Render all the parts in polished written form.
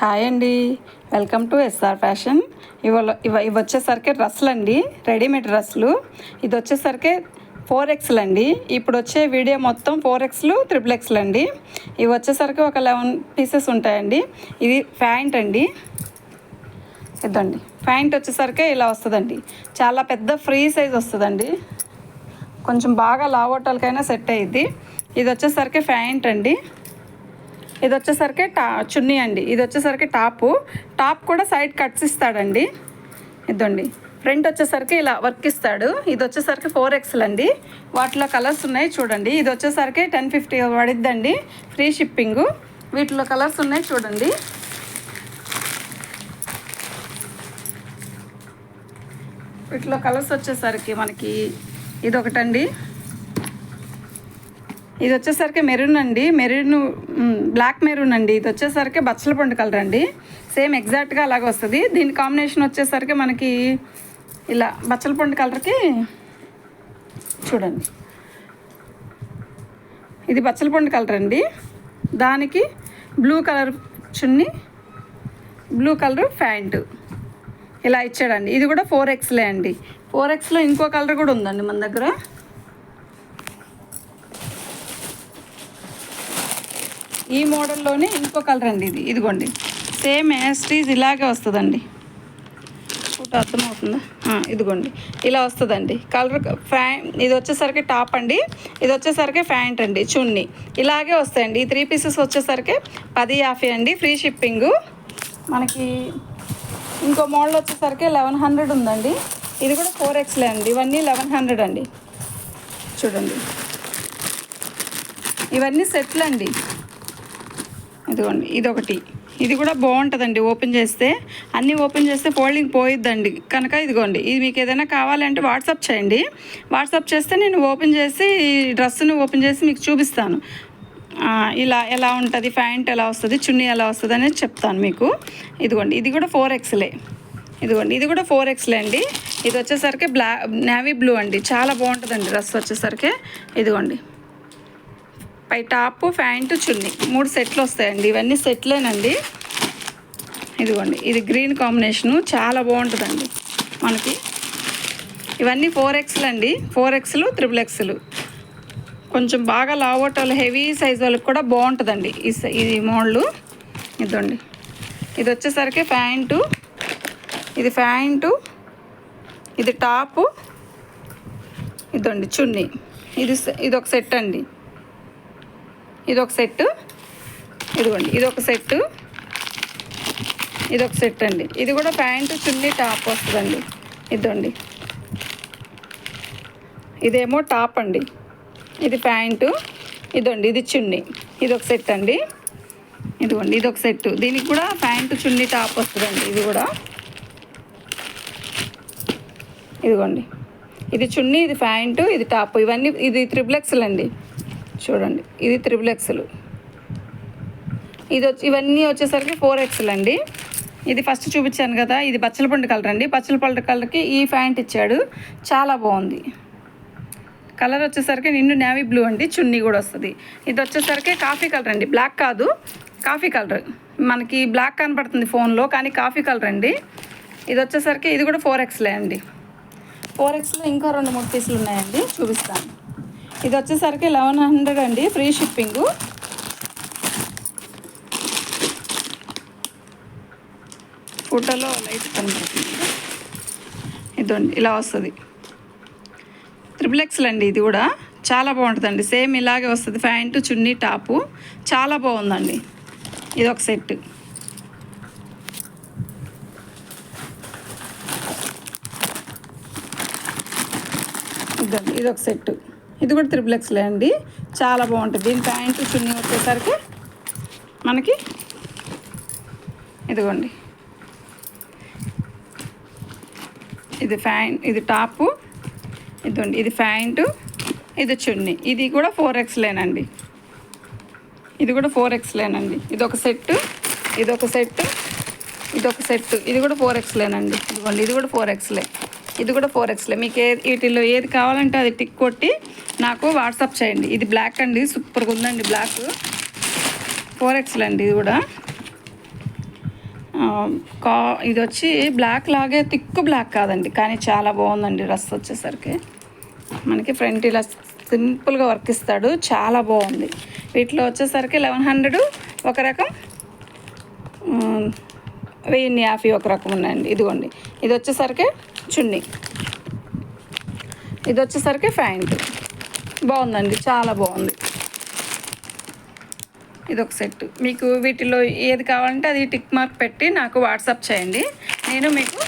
Hi అండి, welcome to SR fashion. ఇవి వచ్చేసరికి డ్రెస్సులు అండి, రెడీమేడ్ డ్రెస్సులు. ఇది వచ్చేసరికి 4XL అండి. ఇప్పుడు వచ్చే వీడియో మొత్తం 4XL, XXL అండి. ఇవి వచ్చేసరికి ఒక 11 పీసెస్ ఉంటాయండి. ఇది ప్యాంట్ అండి. ఇదండి ప్యాంట్ వచ్చేసరికి ఇలా వస్తుందండి. చాలా పెద్ద ఫ్రీ సైజ్ వస్తుందండి. కొంచెం బాగా లావోటోలకైనా సెట్ అయ్యిద్ది. ఇది వచ్చేసరికి ప్యాంట్ అండి. ఇది వచ్చేసరికి చున్నీ అండి. ఇది వచ్చేసరికి టాప్ కూడా సైడ్ కట్స్ ఇస్తాడండి. ఇదండి ఫ్రంట్ వచ్చేసరికి ఇలా వర్క్ ఇస్తాడు. ఇది వచ్చేసరికి 4XL అండి. వాటిలో కలర్స్ ఉన్నాయి చూడండి. ఇది వచ్చేసరికి 1050 పడిద్దండి, ఫ్రీ షిప్పింగు. వీటిలో కలర్స్ ఉన్నాయి చూడండి. వీటిలో కలర్స్ వచ్చేసరికి మనకి ఇది ఒకటండి. ఇది వచ్చేసరికి మెరూన్ అండి, బ్లాక్ మెరూన్ అండి. ఇది వచ్చేసరికి బచ్చల పండు కలర్ అండి. సేమ్ ఎగ్జాక్ట్గా అలాగే వస్తుంది. దీని కాంబినేషన్ వచ్చేసరికి మనకి ఇలా బచ్చల పండు కలర్కి చూడండి. ఇది బచ్చల పండు కలర్ అండి. దానికి బ్లూ కలర్ చున్నీ, బ్లూ కలర్ ప్యాంటు ఇలా ఇచ్చాడండి. ఇది కూడా 4XL అండి. 4XL ఇంకో కలర్ కూడా ఉందండి మన దగ్గర. ఈ మోడల్లోనే ఇంకో కలర్ అండి. ఇదిగోండి సేమ్ యాస్టీజ్ ఇలాగే వస్తుందండి. ఫోటో అర్థమవుతుందా? ఇదిగోండి ఇలా వస్తుందండి కలర్. ఇది వచ్చేసరికి టాప్ అండి. ఇది వచ్చేసరికి ప్యాంట్ అండి, చున్నీ ఇలాగే వస్తాయండి. ఈ 3 పీసెస్ వచ్చేసరికి 1050 అండి, ఫ్రీ షిప్పింగు. మనకి ఇంకో మోడల్ వచ్చేసరికి 1100 ఉందండి. ఇది కూడా 4XL అండి. ఇవన్నీ 1100 అండి. చూడండి ఇవన్నీ సెట్లు అండి. ఇదిగోండి ఇదొకటి. ఇది కూడా బాగుంటుందండి. ఓపెన్ చేస్తే అన్నీ ఓపెన్ చేస్తే ఫోల్డింగ్ పోయిద్దండి కనుక ఇదిగోండి. ఇది మీకు ఏదైనా కావాలంటే వాట్సాప్ చేయండి. వాట్సాప్ చేస్తే నేను ఓపెన్ చేసి ఈ డ్రెస్సును ఓపెన్ చేసి మీకు చూపిస్తాను. ఇలా ఎలా ఉంటుంది, ప్యాంట్ ఎలా వస్తుంది, చున్నీ ఎలా వస్తుంది అనేది చెప్తాను మీకు. ఇదిగోండి ఇది కూడా 4XL. ఇదిగోండి ఇది కూడా 4XL అండి. ఇది వచ్చేసరికి నేవీ బ్లూ అండి. చాలా బాగుంటుందండి డ్రెస్ వచ్చేసరికి. ఇదిగోండి పై టాప్, ప్యాంటు, చున్నీ 3 సెట్లు వస్తాయండి. ఇవన్నీ సెట్లేనండి. ఇదిగోండి ఇది గ్రీన్ కాంబినేషను చాలా బాగుంటుందండి మనకి. ఇవన్నీ 4XL అండి. 4XL, XXL. కొంచెం బాగా లావోటోలు హెవీ సైజ్ వాళ్ళకి కూడా బాగుంటుందండి ఇది మోడలు. ఇదండి ఇది వచ్చేసరికి ప్యాంటు, ఇది ప్యాంటు, ఇది టాపు, ఇదండి చున్నీ. ఇది ఒక సెట్ అండి. ఇదొక సెట్టు. ఇదిగోండి ఇదొక సెట్టు, ఇదొక సెట్ అండి. ఇది కూడా ప్యాంటు, చున్నీ, టాప్ వస్తుందండి. ఇదండి ఇదేమో టాప్ అండి, ఇది ప్యాంటు, ఇదండి ఇది చున్నీ. ఇదొక సెట్ అండి. ఇదిగోండి ఇదొక సెట్టు. దీనికి కూడా ప్యాంటు, చున్నీ, టాప్ వస్తుందండి. ఇది కూడా ఇదిగోండి ఇది చున్నీ, ఇది ప్యాంటు, ఇది టాప్. ఇవన్నీ ఇది XXL అండి. చూడండి ఇది XXL. ఇవన్నీ వచ్చేసరికి 4XL అండి. ఇది ఫస్ట్ చూపించాను కదా, ఇది బచ్చల పండు కలర్ అండి. బచ్చల పండు కలర్కి ఈ ప్యాంట్ ఇచ్చాడు, చాలా బాగుంది. కలర్ వచ్చేసరికి నిండు నేవీ బ్లూ అండి. చున్నీ కూడా వస్తుంది. ఇది వచ్చేసరికి కాఫీ కలర్ అండి, బ్లాక్ కాదు, కాఫీ కలర్. మనకి బ్లాక్ కనపడుతుంది ఫోన్లో, కానీ కాఫీ కలర్ అండి. ఇది వచ్చేసరికి ఇది కూడా 4XL అండి. 4XL ఇంకో 2-3 పీసులు ఉన్నాయండి, చూపిస్తాను. ఇది వచ్చేసరికి 1100 అండి, ఫ్రీ షిప్పింగు. ఫోటోలో లైట్ కనబడుతుంది. ఇదండి ఇలా వస్తుంది. XXL అండి. ఇది కూడా చాలా బాగుంటుందండి. సేమ్ ఇలాగే వస్తుంది. ప్యాంటు, చున్నీ, టాపు చాలా బాగుందండి. ఇదొక సెట్. ఇదండి ఇదొక సెట్. ఇది కూడా XXL అండి, చాలా బాగుంటుంది. దీని ప్యాంటు, చున్నీ వచ్చేసరికి మనకి ఇదిగోండి ఇది టాపు, ఇదండి ఇది ప్యాంటు, ఇది చున్నీ. ఇది కూడా 4XL అండి. ఇది కూడా 4XL అండి. ఇదొక సెట్టు, ఇదొక సెట్టు, ఇదొక సెట్టు. ఇది కూడా 4XL అండి. ఇదిగోండి ఇది కూడా 4XL. ఇది కూడా 4XL. మీకు వీటిలో ఏది కావాలంటే అది టిక్ కొట్టి నాకు వాట్సాప్ చేయండి. ఇది బ్లాక్ అండి, సూపర్గా ఉందండి బ్లాక్. 4XL అండి. ఇది కూడా ఆ, కా ఇది వచ్చి బ్లాక్ లాగే థిక్ బ్లాక్ కాదండి, కానీ చాలా బాగుందండి. డ్రెస్ వచ్చేసరికి మనకి ఫ్రంట్ ఇలా సింపుల్గా వర్క్ ఇస్తాడు, చాలా బాగుంది. వీటిలో వచ్చేసరికి 1100 ఒక రకం, 1050 ఒక రకం ఉన్నాయండి. ఇదిగోండి, ఇది వచ్చేసరికి చున్నీ, ఇది వచ్చేసరికి ప్యాంట్. బాగుందండి, చాలా బాగుంది. ఇదొక సెట్. మీకు వీటిలో ఏది కావాలంటే అది టిక్ మార్క్ పెట్టి నాకు వాట్సాప్ చేయండి, నేను మీకు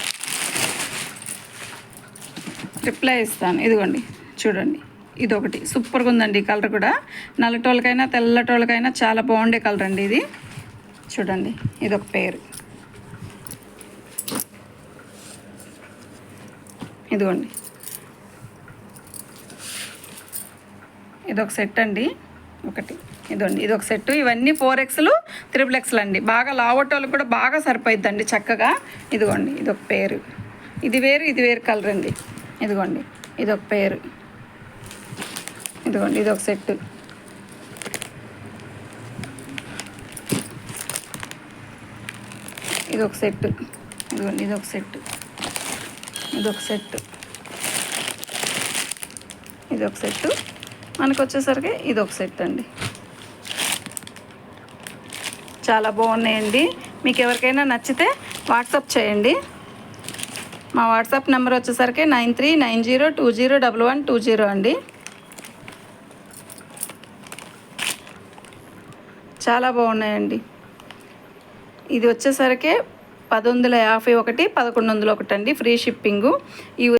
రిప్లై ఇస్తాను. ఇదిగోండి చూడండి, ఇదొకటి సూపర్గా ఉందండి. ఈ కలర్ కూడా నల్లటోళ్ళకైనా తెల్లటోళ్ళకైనా చాలా బాగుండే కలర్ అండి ఇది. చూడండి, ఇదొక పేరు. ఇదిగోండి, ఇదొక సెట్ అండి ఒకటి. ఇదండి, ఇదొక సెట్. ఇవన్నీ 4Xలు 3XL అండి. బాగా లావటోళ్ళకి కూడా బాగా సరిపోయిద్దండి చక్కగా. ఇదిగోండి, ఇదొక పేరు. ఇది వేరు, ఇది వేరు కలర్ అండి. ఇదిగోండి, ఇదొక పేరు. ఇదిగోండి, ఇదొక సెట్. ఇదొక సెట్. ఇదిగోండి, ఇదొక సెట్. ఇదొక సెట్. ఇదొక సెట్. మనకు వచ్చేసరికి ఇదొక సెట్ అండి. చాలా బాగున్నాయండి. మీకు ఎవరికైనా నచ్చితే వాట్సాప్ చేయండి. మా వాట్సాప్ నెంబర్ వచ్చేసరికి 9390201120 అండి. చాలా బాగున్నాయండి. ఇది వచ్చేసరికి 1150 ఒకటి, 1100 ఒకటి అండి, ఫ్రీ షిప్పింగు. ఈ